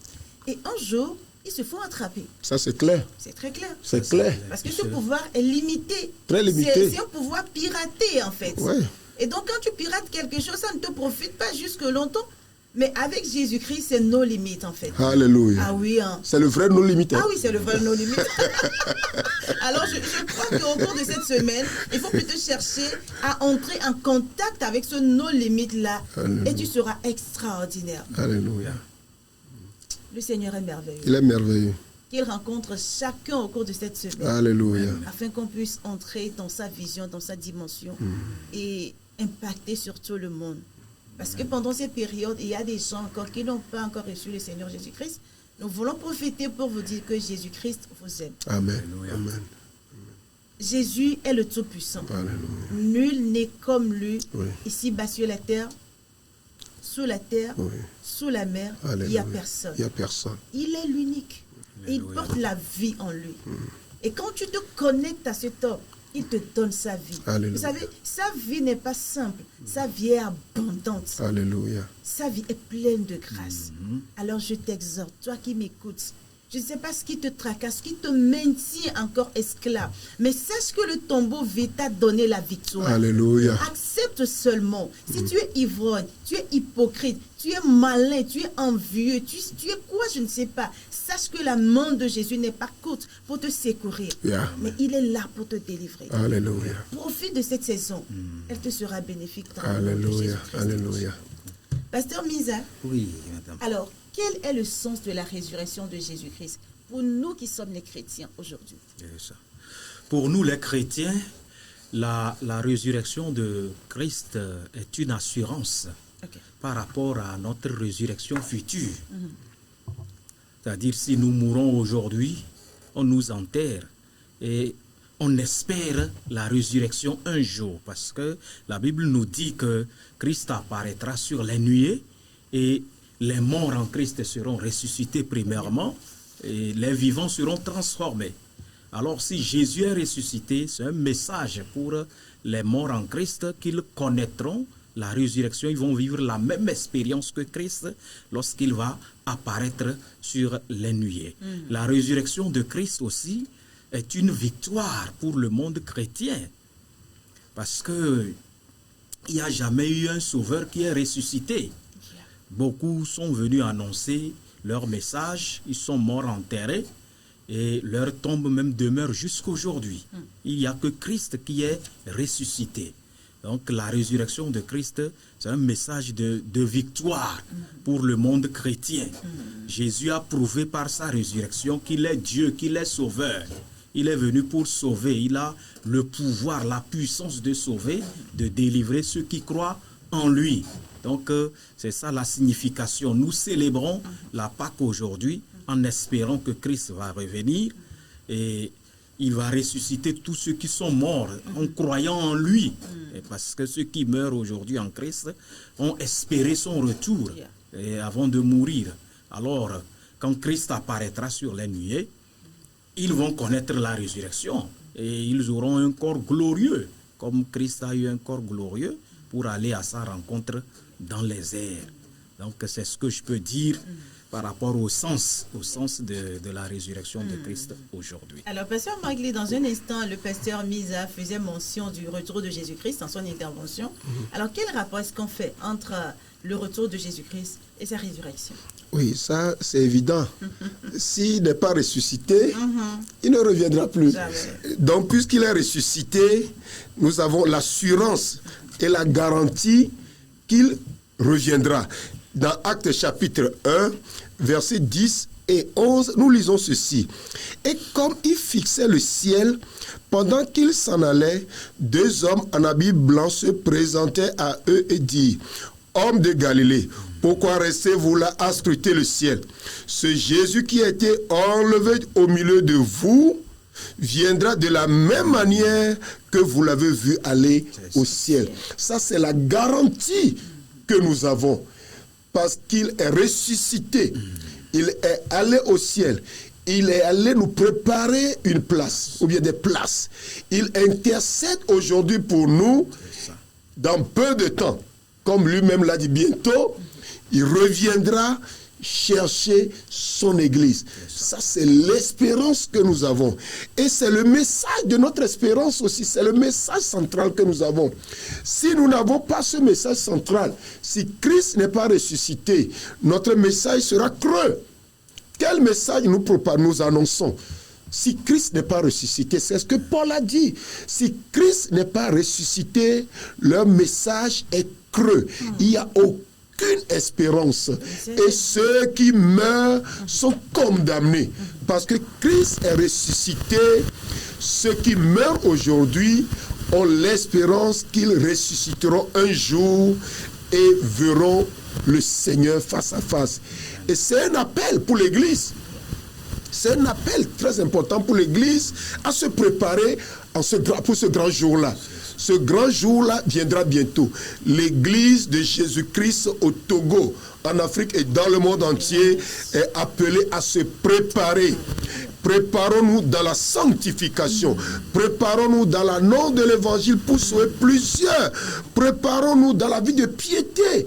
A: et un jour, ils se font attraper.
C: Ça, c'est clair.
A: C'est très clair.
C: C'est clair.
A: Parce que ce pouvoir est limité.
C: Très limité.
A: C'est un pouvoir piraté, en fait.
C: Ouais.
A: Et donc, quand tu pirates quelque chose, ça ne te profite pas jusque longtemps. Mais avec Jésus-Christ, c'est nos limites, en fait.
C: Alléluia.
A: Ah oui. Hein.
C: C'est le vrai nos limites.
A: Ah oui, c'est le vrai nos limites. Alors, je crois qu'au cours de cette semaine, il faut plutôt chercher à entrer en contact avec ce nos limites-là. Et tu seras extraordinaire.
C: Alléluia.
A: Le Seigneur est merveilleux.
C: Il est merveilleux.
A: Qu'il rencontre chacun au cours de cette semaine.
C: Alléluia.
A: Afin qu'on puisse entrer dans sa vision, dans sa dimension et impacter sur tout le monde. Parce que pendant ces périodes, il y a des gens encore qui n'ont pas encore reçu le Seigneur Jésus-Christ. Nous voulons profiter pour vous dire que Jésus-Christ vous aime.
C: Amen. Amen.
A: Jésus est le Tout-Puissant. Nul n'est comme lui, ici-bas sur la terre, sous la terre, sous la mer. Il n'y a personne.
C: Il n'y a personne.
A: Il est l'unique. Il porte la vie en lui. Et quand tu te connectes à cet homme, il te donne sa vie.
C: Alléluia.
A: Vous savez, sa vie n'est pas simple. Sa vie est abondante.
C: Alléluia.
A: Sa vie est pleine de grâce. Alors je t'exhorte, toi qui m'écoutes, Je ne sais pas ce qui te tracasse, ce qui te maintient encore esclave. Mais sache que le tombeau vide t'a donné la victoire.
C: Alléluia.
A: Accepte seulement. Si tu es ivrogne, tu es hypocrite, tu es malin, tu es envieux, tu es quoi, je ne sais pas. Sache que la main de Jésus n'est pas courte pour te secourir.
C: Yeah.
A: Mais il est là pour te délivrer.
C: Alléluia.
A: Profite de cette saison. Elle te sera bénéfique. Dans le nom de
C: Alléluia.
A: Jésus-Christ.
C: Alléluia.
A: Pasteur Misa,
B: Oui, madame.
A: alors, quel est le sens de la résurrection de Jésus-Christ pour nous qui sommes les chrétiens aujourd'hui?
B: C'est ça. Pour nous, les chrétiens, la résurrection de Christ est une assurance par rapport à notre résurrection future. C'est-à-dire, si nous mourons aujourd'hui, on nous enterre et on espère la résurrection un jour, parce que la Bible nous dit que Christ apparaîtra sur les nuées et les morts en Christ seront ressuscités premièrement et les vivants seront transformés. Alors si Jésus est ressuscité, c'est un message pour les morts en Christ qu'ils connaîtront la résurrection. Ils vont vivre la même expérience que Christ lorsqu'il va apparaître sur les nuées. La résurrection de Christ aussi est une victoire pour le monde chrétien, parce que il n'y a jamais eu un sauveur qui est ressuscité. Beaucoup sont venus annoncer leur message, ils sont morts enterrés et leur tombe même demeure jusqu'aujourd'hui. Il n'y a que Christ qui est ressuscité. Donc la résurrection de Christ, c'est un message de victoire pour le monde chrétien. Jésus a prouvé par sa résurrection qu'il est Dieu, qu'il est sauveur. Il est venu pour sauver. Il a le pouvoir, la puissance de sauver, de délivrer ceux qui croient en lui. Donc, c'est ça la signification. Nous célébrons la Pâque aujourd'hui en espérant que Christ va revenir et il va ressusciter tous ceux qui sont morts en croyant en lui. Et parce que ceux qui meurent aujourd'hui en Christ ont espéré son retour et avant de mourir. Alors, quand Christ apparaîtra sur les nuées, ils vont connaître la résurrection et ils auront un corps glorieux, comme Christ a eu un corps glorieux pour aller à sa rencontre dans les airs. Donc c'est ce que je peux dire par rapport au sens de la résurrection de Christ aujourd'hui.
A: Alors, pasteur Magli, dans un instant, le pasteur Misa faisait mention du retour de Jésus-Christ dans son intervention. Alors, quel rapport est-ce qu'on fait entre le retour de Jésus-Christ et sa résurrection?
C: Oui, ça c'est évident. S'il n'est pas ressuscité, il ne reviendra plus.
A: Jamais.
C: Donc, puisqu'il est ressuscité, nous avons l'assurance et la garantie qu'il reviendra. Dans Actes chapitre 1, versets 10 et 11, nous lisons ceci. Et comme il fixait le ciel, pendant qu'il s'en allait, 2 hommes en habit blanc se présentaient à eux et dirent: Hommes de Galilée, pourquoi restez-vous là à scruter le ciel? Ce Jésus qui a été enlevé au milieu de vous viendra de la même manière que vous l'avez vu aller au ciel. Ça, c'est la garantie que nous avons. Parce qu'il est ressuscité, il est allé au ciel, il est allé nous préparer une place, ou bien des places. Il intercède aujourd'hui pour nous dans peu de temps. Comme lui-même l'a dit, bientôt, il reviendra chercher son église. Ça, c'est l'espérance que nous avons. Et c'est le message de notre espérance aussi. C'est le message central que nous avons. Si nous n'avons pas ce message central, si Christ n'est pas ressuscité, notre message sera creux. Quel message nous annonçons? Si Christ n'est pas ressuscité, c'est ce que Paul a dit. Si Christ n'est pas ressuscité, leur message est creux. Il n'y a aucune espérance. Et ceux qui meurent sont condamnés. Parce que Christ est ressuscité. Ceux qui meurent aujourd'hui ont l'espérance qu'ils ressusciteront un jour et verront le Seigneur face à face. Et c'est un appel pour l'Église. C'est un appel très important pour l'Église à se préparer pour ce grand jour-là. Ce grand jour-là viendra bientôt. L'Église de Jésus-Christ au Togo, en Afrique et dans le monde entier est appelée à se préparer. Préparons-nous dans la sanctification. Préparons-nous dans la nom de l'Évangile pour sauver plusieurs. Préparons-nous dans la vie de piété.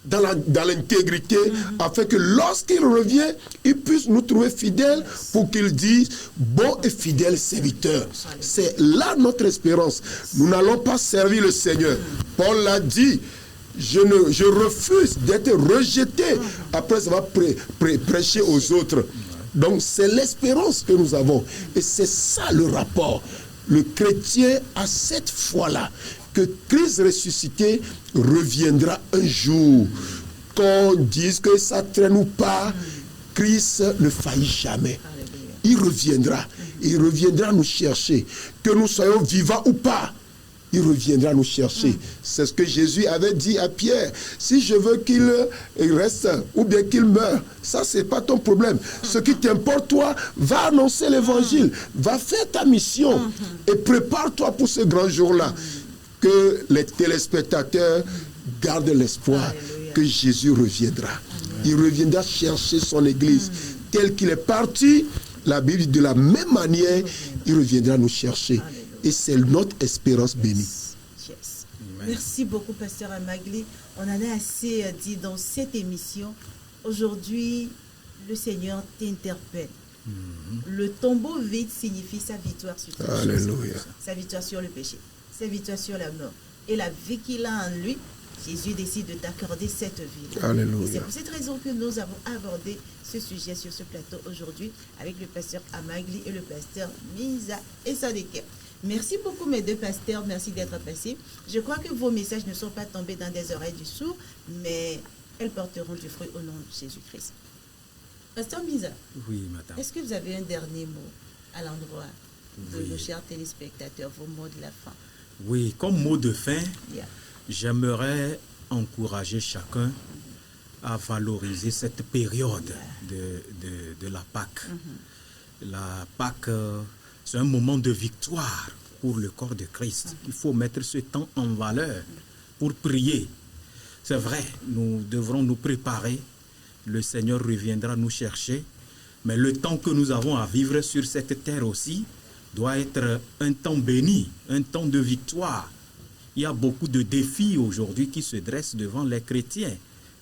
C: dans l'intégrité, afin que lorsqu'il revient, il puisse nous trouver fidèles pour qu'il dise bon et fidèle serviteur. C'est là notre espérance. Nous n'allons pas servir le Seigneur. Paul l'a dit. Je refuse d'être rejeté après avoir prêché aux autres. Donc c'est l'espérance que nous avons. Et c'est ça le rapport. Le chrétien a cette foi-là que Christ ressuscité reviendra un jour. Qu'on dise que ça traîne ou pas, Christ ne faillit jamais. Il reviendra. Il reviendra nous chercher. Que nous soyons vivants ou pas, il reviendra nous chercher. C'est ce que Jésus avait dit à Pierre. Si je veux qu'il reste ou bien qu'il meure, ça, c'est pas ton problème. Ce qui t'importe, toi, va annoncer l'évangile. Va faire ta mission. Et prépare-toi pour ce grand jour-là. Que les téléspectateurs gardent l'espoir que Jésus reviendra. Il reviendra chercher son église. Tel qu'il est parti, la Bible dit de la même manière, il reviendra nous chercher. Et c'est notre espérance bénie.
A: Yes. Merci beaucoup, Pasteur Amagli. On en a assez dit dans cette émission. Aujourd'hui, le Seigneur t'interpelle. Le tombeau vide signifie sa victoire sur tout.
C: Alléluia.
A: Sa victoire sur le péché, sa victoire sur la mort. Et la vie qu'il a en lui, Jésus décide de t'accorder cette vie.
C: Alléluia.
A: Et c'est pour cette raison que nous avons abordé ce sujet sur ce plateau aujourd'hui avec le pasteur Amagli et le pasteur Misa et Sadeke. Merci beaucoup mes deux pasteurs, merci d'être passés. Je crois que vos messages ne sont pas tombés dans des oreilles du sourd, mais elles porteront du fruit au nom de Jésus-Christ. Pasteur Misa,
B: oui, madame.
A: Est-ce que vous avez un dernier mot à l'endroit de nos chers téléspectateurs, vos mots de la fin?
B: Oui, comme mot de fin, j'aimerais encourager chacun à valoriser cette période de la Pâque. La Pâque, c'est un moment de victoire pour le corps de Christ. Il faut mettre ce temps en valeur pour prier. C'est vrai, nous devrons nous préparer. Le Seigneur reviendra nous chercher. Mais le temps que nous avons à vivre sur cette terre aussi doit être un temps béni, un temps de victoire. Il y a beaucoup de défis aujourd'hui qui se dressent devant les chrétiens.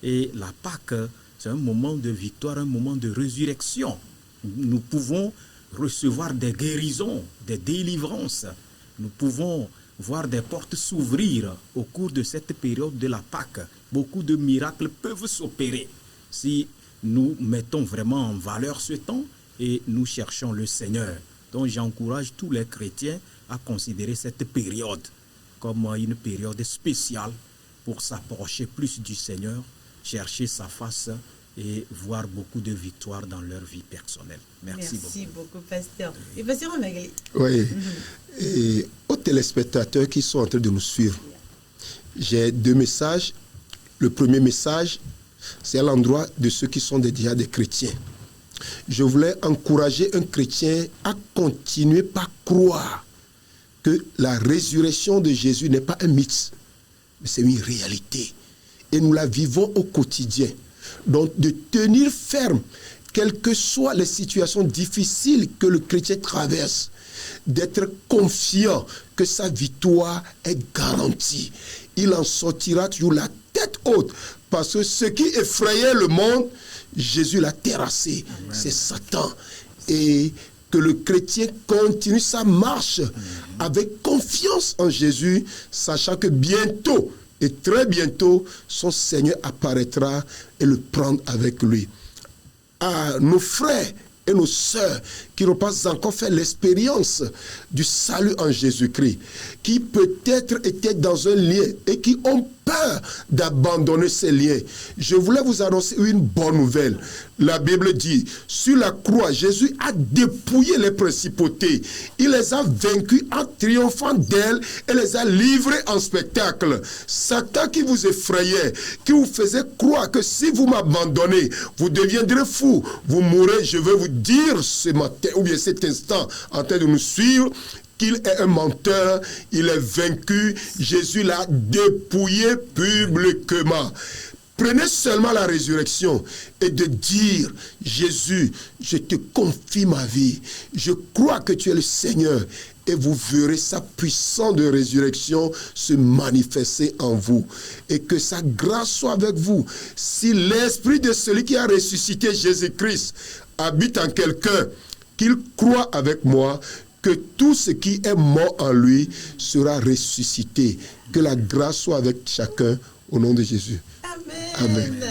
B: Et la Pâque, c'est un moment de victoire, un moment de résurrection. Nous pouvons recevoir des guérisons, des délivrances. Nous pouvons voir des portes s'ouvrir au cours de cette période de la Pâque. Beaucoup de miracles peuvent s'opérer si nous mettons vraiment en valeur ce temps et nous cherchons le Seigneur. Donc j'encourage tous les chrétiens à considérer cette période comme une période spéciale pour s'approcher plus du Seigneur, chercher sa face et voir beaucoup de victoires dans leur vie personnelle. Merci
A: beaucoup, pasteur. Et pasteur Amagli.
C: Oui. Et aux téléspectateurs qui sont en train de nous suivre, j'ai deux messages. Le premier message, c'est à l'endroit de ceux qui sont déjà des chrétiens. Je voulais encourager un chrétien à continuer par croire que la résurrection de Jésus n'est pas un mythe, mais c'est une réalité. Et nous la vivons au quotidien. Donc de tenir ferme, quelles que soient les situations difficiles que le chrétien traverse, d'être confiant que sa victoire est garantie. Il en sortira toujours la tête haute, parce que ce qui effrayait le monde, Jésus l'a terrassé. C'est Satan. Et que le chrétien continue sa marche avec confiance en Jésus, sachant que bientôt, et très bientôt, son Seigneur apparaîtra et le prendre avec lui. À nos frères et nos sœurs qui n'ont pas encore fait l'expérience du salut en Jésus-Christ, qui peut-être étaient dans un lien et qui ont peur d'abandonner ces liens. Je voulais vous annoncer une bonne nouvelle. La Bible dit, sur la croix, Jésus a dépouillé les principautés. Il les a vaincus en triomphant d'elles et les a livrés en spectacle. Satan qui vous effrayait, qui vous faisait croire que si vous m'abandonnez, vous deviendrez fou, vous mourrez. Je veux vous dire ce matin, ou bien cet instant, en train de nous suivre, qu'il est un menteur, il est vaincu, Jésus l'a dépouillé publiquement. Prenez seulement la résurrection et de dire, Jésus, je te confie ma vie. Je crois que tu es le Seigneur. Et vous verrez sa puissance de résurrection se manifester en vous. Et que sa grâce soit avec vous. Si l'esprit de celui qui a ressuscité Jésus-Christ habite en quelqu'un, qu'il croit avec moi, que tout ce qui est mort en lui sera ressuscité. Que la grâce soit avec chacun au nom de Jésus.
A: Amen. Amen.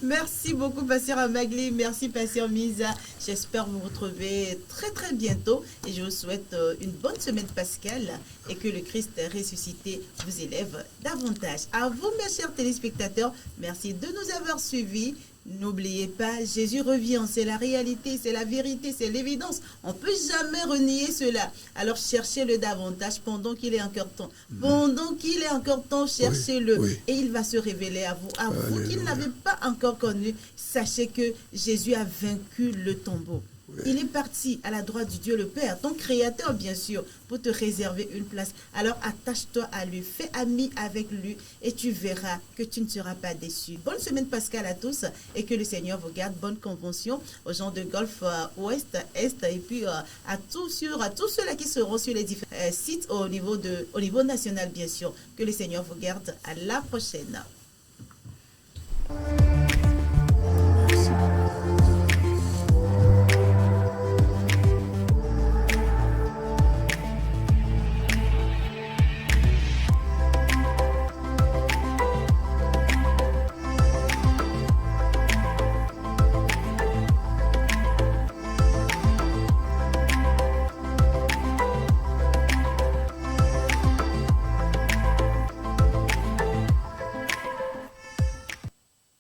A: Merci beaucoup, Pasteur Amagli. Merci, Pasteur Misa. J'espère vous retrouver très, très bientôt. Et je vous souhaite une bonne semaine pascale et que le Christ ressuscité vous élève davantage. À vous, mes chers téléspectateurs, merci de nous avoir suivis. N'oubliez pas, Jésus revient, c'est la réalité, c'est la vérité, c'est l'évidence. On ne peut jamais renier cela. Alors cherchez-le davantage pendant qu'il est encore temps. Pendant qu'il est encore temps, cherchez-le. Oui. Et il va se révéler à vous. À vous qui ne l'avez pas encore connu, sachez que Jésus a vaincu le tombeau. Oui. Il est parti à la droite du Dieu le Père, ton créateur bien sûr, pour te réserver une place. Alors attache-toi à lui, fais ami avec lui et tu verras que tu ne seras pas déçu. Bonne semaine pascale à tous et que le Seigneur vous garde. Bonne convention aux gens de Golfe Ouest, Est et puis à tous ceux-là qui seront sur les différents sites au niveau national bien sûr. Que le Seigneur vous garde. À la prochaine.